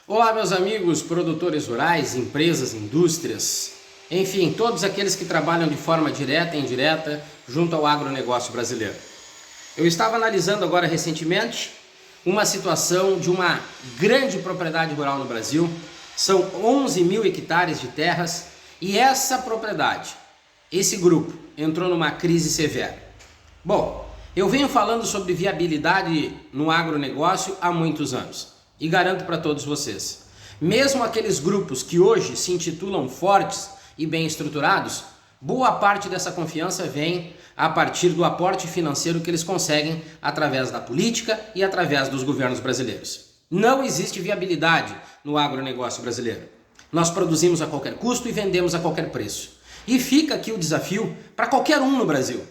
Olá, meus amigos produtores rurais, empresas, indústrias, enfim, todos aqueles que trabalham de forma direta e indireta junto ao agronegócio brasileiro. Eu estava analisando agora recentemente uma situação de uma grande propriedade rural no Brasil. São 11 mil hectares de terras e essa propriedade, esse grupo, entrou numa crise severa. Bom, eu venho falando sobre viabilidade no agronegócio há muitos anos. E garanto para todos vocês, mesmo aqueles grupos que hoje se intitulam fortes e bem estruturados, boa parte dessa confiança vem a partir do aporte financeiro que eles conseguem através da política e através dos governos brasileiros. Não existe viabilidade no agronegócio brasileiro. Nós produzimos a qualquer custo e vendemos a qualquer preço. E fica aqui o desafio para qualquer um no Brasil.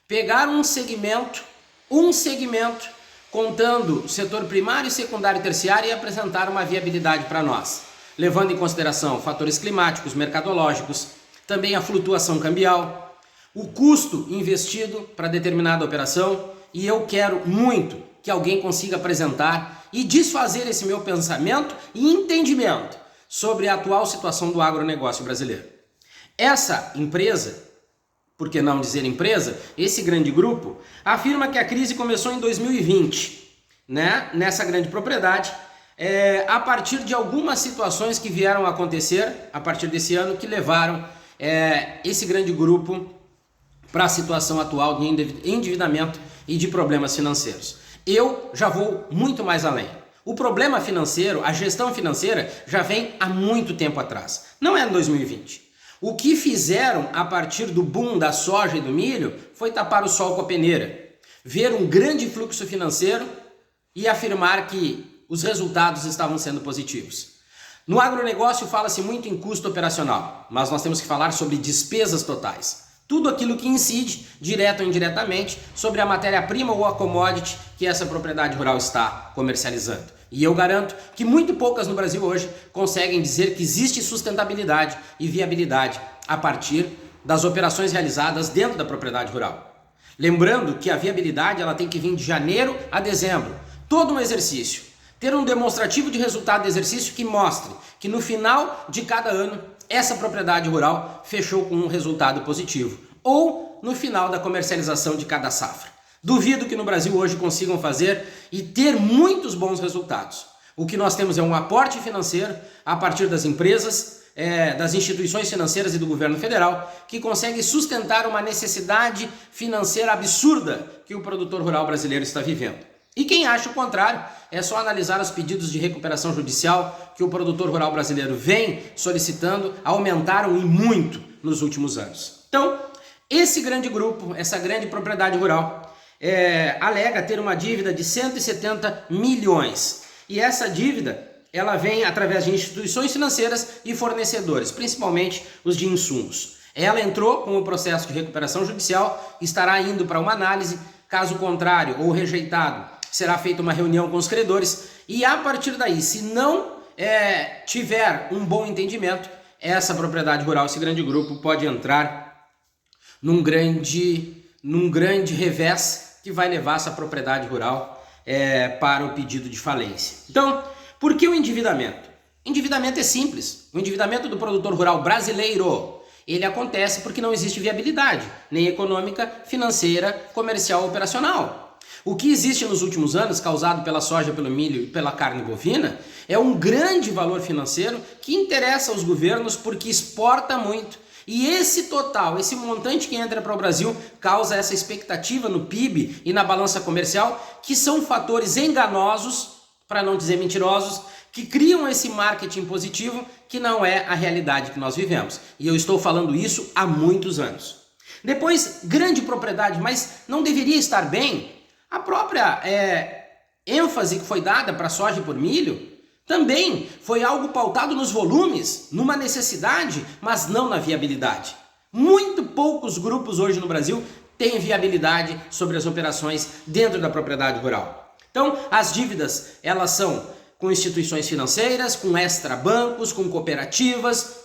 Pegar um segmento, contando o setor primário, secundário e terciário e apresentar uma viabilidade para nós, levando em consideração fatores climáticos, mercadológicos, também a flutuação cambial, o custo investido para determinada operação, e eu quero muito que alguém consiga apresentar e desfazer esse meu pensamento e entendimento sobre a atual situação do agronegócio brasileiro. Essa empresa, por que não dizer empresa, esse grande grupo, afirma que a crise começou em 2020, nessa grande propriedade, a partir de algumas situações que vieram a acontecer a partir desse ano, que levaram esse grande grupo para a situação atual de endividamento e de problemas financeiros. Eu já vou muito mais além. O problema financeiro, a gestão financeira, já vem há muito tempo atrás, não é em 2020. O que fizeram a partir do boom da soja e do milho foi tapar o sol com a peneira, ver um grande fluxo financeiro e afirmar que os resultados estavam sendo positivos. No agronegócio fala-se muito em custo operacional, mas nós temos que falar sobre despesas totais. Tudo aquilo que incide, direto ou indiretamente, sobre a matéria-prima ou a commodity que essa propriedade rural está comercializando. E eu garanto que muito poucas no Brasil hoje conseguem dizer que existe sustentabilidade e viabilidade a partir das operações realizadas dentro da propriedade rural. Lembrando que a viabilidade ela tem que vir de janeiro a dezembro. Todo um exercício. Ter um demonstrativo de resultado de exercício que mostre que no final de cada ano essa propriedade rural fechou com um resultado positivo. Ou no final da comercialização de cada safra. Duvido que no Brasil hoje consigam fazer e ter muitos bons resultados. O que nós temos é um aporte financeiro a partir das empresas, das instituições financeiras e do governo federal, que consegue sustentar uma necessidade financeira absurda que o produtor rural brasileiro está vivendo. E quem acha o contrário, é só analisar os pedidos de recuperação judicial que o produtor rural brasileiro vem solicitando, aumentaram e muito nos últimos anos. Então, esse grande grupo, essa grande propriedade rural, alega ter uma dívida de 170 milhões. E essa dívida, ela vem através de instituições financeiras e fornecedores, principalmente os de insumos. Ela entrou com o processo de recuperação judicial, estará indo para uma análise, caso contrário ou rejeitado, será feita uma reunião com os credores e a partir daí, se não tiver um bom entendimento, essa propriedade rural, esse grande grupo pode entrar num grande revés que vai levar essa propriedade rural para o pedido de falência. Então, por que o endividamento? Endividamento é simples. O endividamento do produtor rural brasileiro, ele acontece porque não existe viabilidade, nem econômica, financeira, comercial, operacional. O que existe nos últimos anos, causado pela soja, pelo milho e pela carne bovina, é um grande valor financeiro que interessa aos governos porque exporta muito. E esse total, esse montante que entra para o Brasil, causa essa expectativa no PIB e na balança comercial, que são fatores enganosos, para não dizer mentirosos, que criam esse marketing positivo que não é a realidade que nós vivemos. E eu estou falando isso há muitos anos. Depois, grande propriedade, mas não deveria estar bem? A própria ênfase que foi dada para soja e por milho também foi algo pautado nos volumes, numa necessidade, mas não na viabilidade. Muito poucos grupos hoje no Brasil têm viabilidade sobre as operações dentro da propriedade rural. Então, as dívidas, elas são com instituições financeiras, com extrabancos, com cooperativas,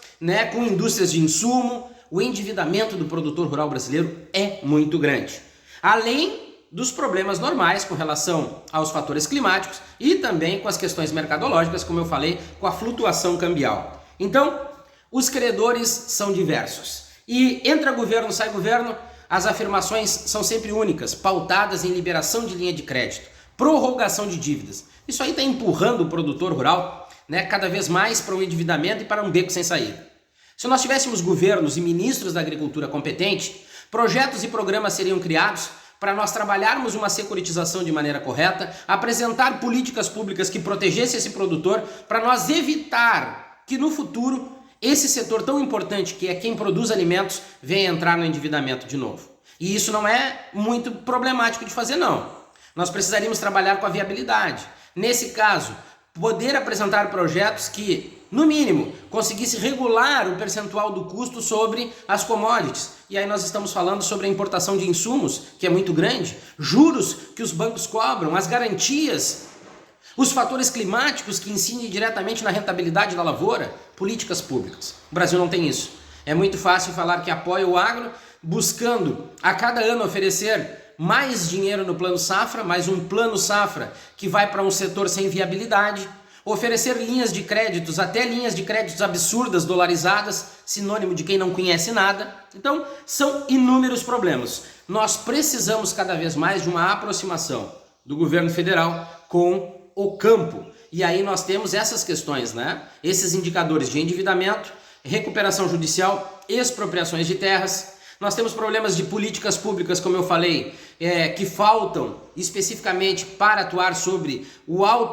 com indústrias de insumo. O endividamento do produtor rural brasileiro é muito grande. Além dos problemas normais com relação aos fatores climáticos e também com as questões mercadológicas, como eu falei, com a flutuação cambial. Então, os credores são diversos. E entra governo, sai governo, as afirmações são sempre únicas, pautadas em liberação de linha de crédito, prorrogação de dívidas. Isso aí está empurrando o produtor rural, né, cada vez mais para um endividamento e para um beco sem saída. Se nós tivéssemos governos e ministros da agricultura competentes, projetos e programas seriam criados para nós trabalharmos uma securitização de maneira correta, apresentar políticas públicas que protegessem esse produtor, para nós evitar que no futuro esse setor tão importante, que é quem produz alimentos, venha entrar no endividamento de novo. E isso não é muito problemático de fazer, não. Nós precisaríamos trabalhar com a viabilidade. Nesse caso, poder apresentar projetos que, no mínimo, conseguisse regular o percentual do custo sobre as commodities. E aí nós estamos falando sobre a importação de insumos, que é muito grande, juros que os bancos cobram, as garantias, os fatores climáticos que incidem diretamente na rentabilidade da lavoura, políticas públicas. O Brasil não tem isso. É muito fácil falar que apoia o agro, buscando a cada ano oferecer mais dinheiro no plano safra, mais um plano safra que vai para um setor sem viabilidade, oferecer linhas de créditos, até linhas de créditos absurdas, dolarizadas, sinônimo de quem não conhece nada. Então, são inúmeros problemas. Nós precisamos cada vez mais de uma aproximação do governo federal com o campo. E aí nós temos essas questões, né? Esses indicadores de endividamento, recuperação judicial, expropriações de terras. Nós temos problemas de políticas públicas, como eu falei, que faltam especificamente para atuar sobre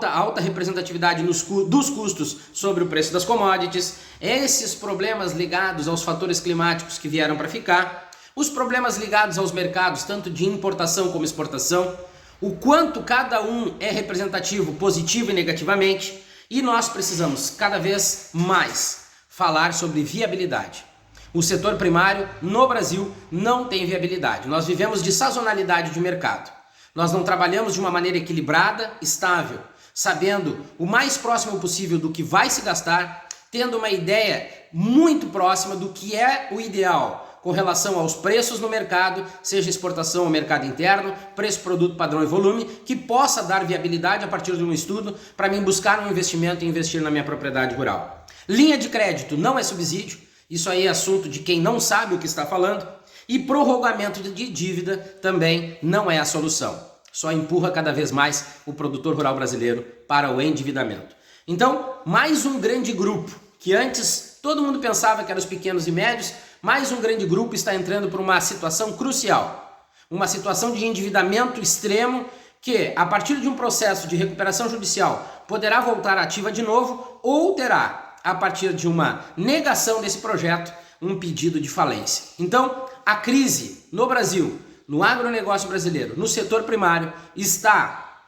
a alta representatividade dos custos sobre o preço das commodities, esses problemas ligados aos fatores climáticos que vieram para ficar, os problemas ligados aos mercados, tanto de importação como exportação, o quanto cada um é representativo positivo e negativamente, e nós precisamos cada vez mais falar sobre viabilidade. O setor primário no Brasil não tem viabilidade. Nós vivemos de sazonalidade de mercado. Nós não trabalhamos de uma maneira equilibrada, estável, sabendo o mais próximo possível do que vai se gastar, tendo uma ideia muito próxima do que é o ideal com relação aos preços no mercado, seja exportação ou mercado interno, preço, produto, padrão e volume, que possa dar viabilidade a partir de um estudo para mim buscar um investimento e investir na minha propriedade rural. Linha de crédito não é subsídio. Isso aí é assunto de quem não sabe o que está falando. E prorrogamento de dívida também não é a solução. Só empurra cada vez mais o produtor rural brasileiro para o endividamento. Então, mais um grande grupo, que antes todo mundo pensava que eram os pequenos e médios, mais um grande grupo está entrando por uma situação crucial. Uma situação de endividamento extremo que, a partir de um processo de recuperação judicial, poderá voltar ativa de novo ou terá, a partir de uma negação desse projeto, um pedido de falência. Então, a crise no Brasil, no agronegócio brasileiro, no setor primário, está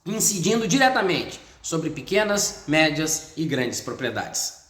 incidindo diretamente sobre pequenas, médias e grandes propriedades.